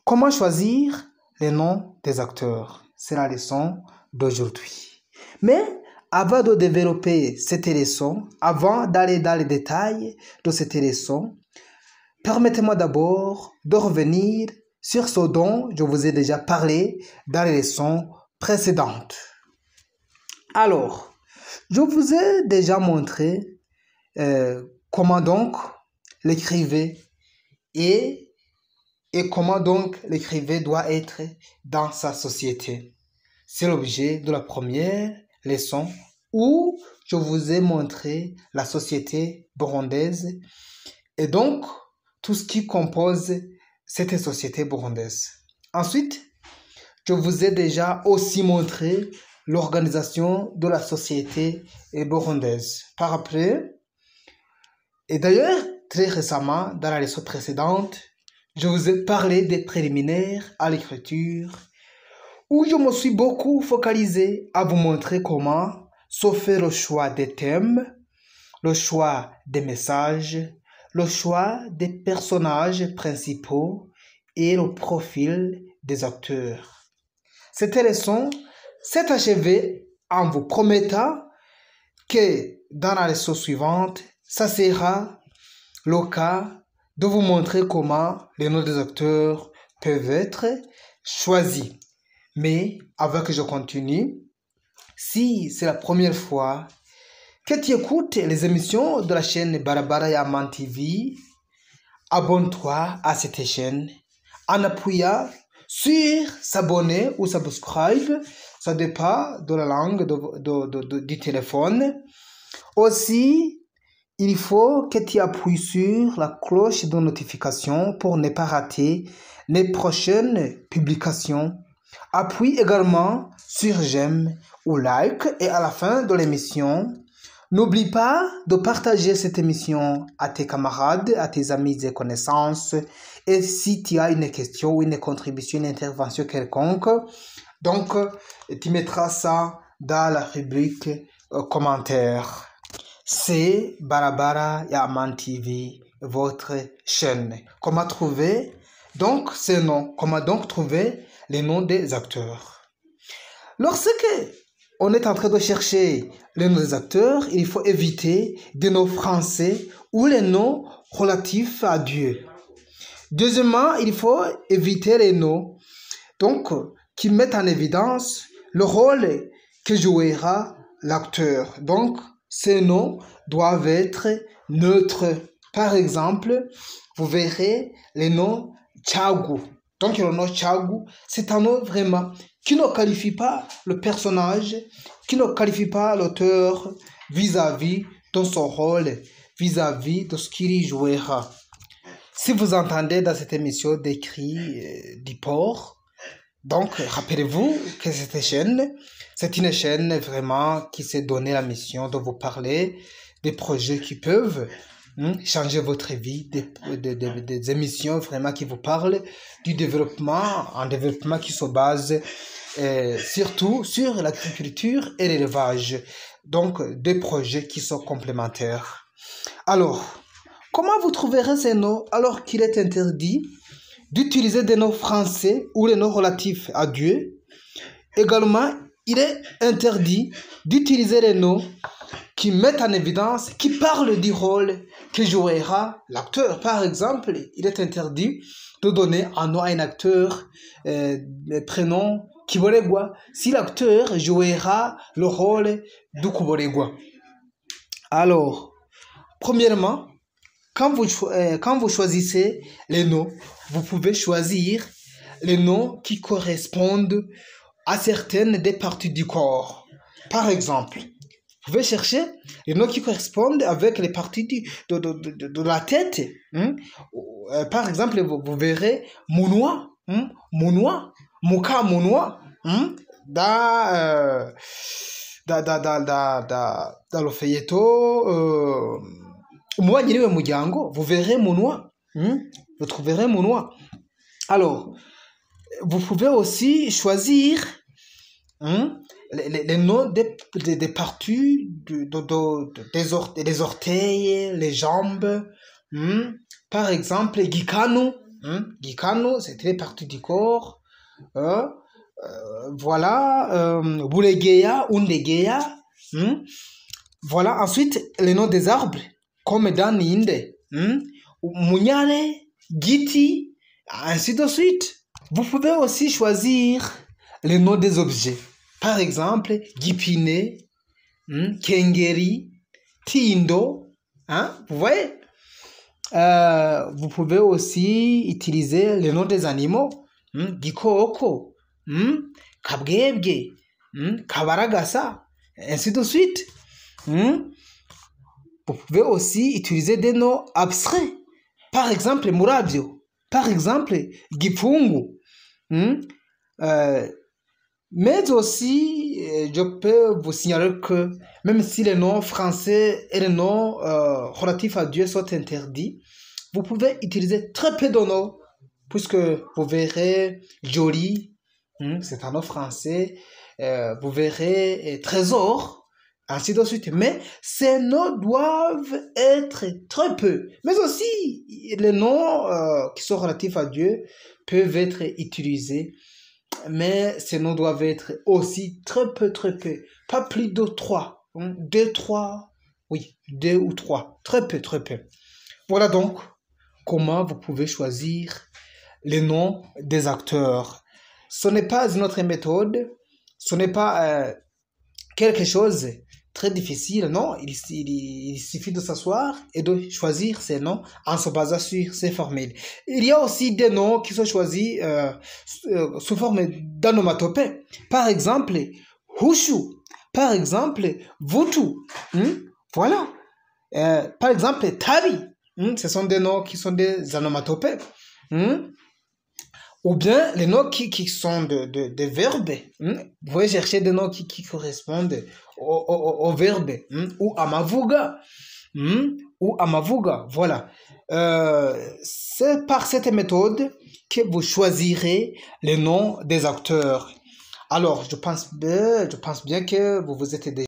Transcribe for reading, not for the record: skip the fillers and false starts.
Comment choisir les noms des acteurs? C'est la leçon d'aujourd'hui. Mais avant de développer cette leçon, avant d'aller dans les détails de cette leçon, permettez-moi d'abord de revenir sur ce dont je vous ai déjà parlé dans les leçons précédentes. Alors, je vous ai déjà montré comment donc l'écrivain et comment donc l'écrivain doit être dans sa société. C'est l'objet de la première leçon où je vous ai montré la société burundaise et donc tout ce qui compose cette société burundaise. Ensuite, je vous ai déjà aussi montré l'organisation de la société burundaise. Par après, et d'ailleurs, très récemment, dans la leçon précédente, je vous ai parlé des préliminaires à l'écriture, où je me suis beaucoup focalisé à vous montrer comment se fait le choix des thèmes, le choix des messages, le choix des personnages principaux et le profil des acteurs. Cette leçon s'est achevée en vous promettant que dans la leçon suivante, ça sera le cas de vous montrer comment les noms des acteurs peuvent être choisis. Mais avant que je continue, si c'est la première fois que tu écoutes les émissions de la chaîne Barabara Yaman TV, abonne-toi à cette chaîne en appuyant sur s'abonner ou subscribe, ça dépend de la langue du téléphone. Aussi, il faut que tu appuies sur la cloche de notification pour ne pas rater les prochaines publications. Appuie également sur j'aime ou like et à la fin de l'émission, n'oublie pas de partager cette émission à tes camarades, à tes amis et connaissances. Et si tu as une question ou une contribution, une intervention quelconque, donc tu mettras ça dans la rubrique commentaires. C'est Barabara Yaman TV, votre chaîne. Comment trouver donc ces noms? Comment donc trouver les noms des acteurs? Lorsque on est en train de chercher les noms des acteurs, il faut éviter des noms français ou les noms relatifs à Dieu. Deuxièmement, il faut éviter les noms donc, qui mettent en évidence le rôle que jouera l'acteur. Donc, ces noms doivent être neutres. Par exemple, vous verrez les noms Tchagou. Donc, le nom Tchagou, c'est un nom vraiment qui ne qualifie pas le personnage, qui ne qualifie pas l'auteur vis-à-vis de son rôle, vis-à-vis de ce qu'il y jouera. Si vous entendez dans cette émission des cris du porc, donc rappelez-vous que cette chaîne, c'est une chaîne vraiment qui s'est donné la mission de vous parler des projets qui peuvent changer votre vie, des émissions vraiment qui vous parlent du développement, un développement qui se base surtout sur l'agriculture et l'élevage. Donc, des projets qui sont complémentaires. Alors, comment vous trouverez ces noms alors qu'il est interdit d'utiliser des noms français ou les noms relatifs à Dieu? Également, il est interdit d'utiliser les noms qui mettent en évidence, qui parlent du rôle que jouera l'acteur. Par exemple, il est interdit de donner un nom à un acteur, prénom Kiboregwa, si l'acteur jouera le rôle de Kiboregwa. Alors, premièrement, quand vous choisissez les noms, vous pouvez choisir les noms qui correspondent à certaines des parties du corps. Par exemple, vous pouvez chercher les noms qui correspondent avec les parties de la tête. Par exemple, vous verrez Mounoua, Mounoua, Mouka Mounoua, dans le feuilleton. Moi, vous verrez Mounoua. Vous trouverez Mounoua. Alors, vous pouvez aussi choisir les noms des parties des orteils, les jambes. Par exemple, Gikano, Gikano, c'est telle partie du corps. Voilà. Bulegeya, Undegeya. Voilà. Ensuite, les noms des arbres, comme dans Ninde. Munyale, Giti, ainsi de suite. Vous pouvez aussi choisir les noms des objets. Par exemple, Gipine, Kengeri, Tindo. Vous voyez? Vous pouvez aussi utiliser les noms des animaux. Gikoko, Kabgebge, Kabaragasa, ainsi de suite. Vous pouvez aussi utiliser des noms abstraits. Par exemple, Murabio. Par exemple, Gipungu. Mais aussi, je peux vous signaler que même si les noms français et les noms relatifs à Dieu sont interdits, vous pouvez utiliser très peu de noms, puisque vous verrez joli, c'est un nom français, vous verrez trésor, ainsi de suite. Mais ces noms doivent être très peu. Mais aussi, les noms qui sont relatifs à Dieu peuvent être utilisés. Mais ces noms doivent être aussi très peu. Pas plus de 3. 2, 3. Oui, 2 ou 3. Très peu. Voilà donc comment vous pouvez choisir les noms des acteurs. Ce n'est pas une autre méthode. Ce n'est pas quelque chose très difficile. Non, il suffit de s'asseoir et de choisir ces noms en se basant sur ces formules. Il y a aussi des noms qui sont choisis sous forme d'onomatopée. Par exemple, Hushu. Par exemple, Vutu. Voilà. Par exemple, Tabi. Ce sont des noms qui sont des onomatopées. Ou bien les noms qui sont des verbes. Vous pouvez chercher des noms qui correspondent au verbe. Ou Amavuga. Ou Amavuga. Voilà. C'est par cette méthode que vous choisirez les noms des acteurs. Alors, je pense bien que vous vous êtes déjà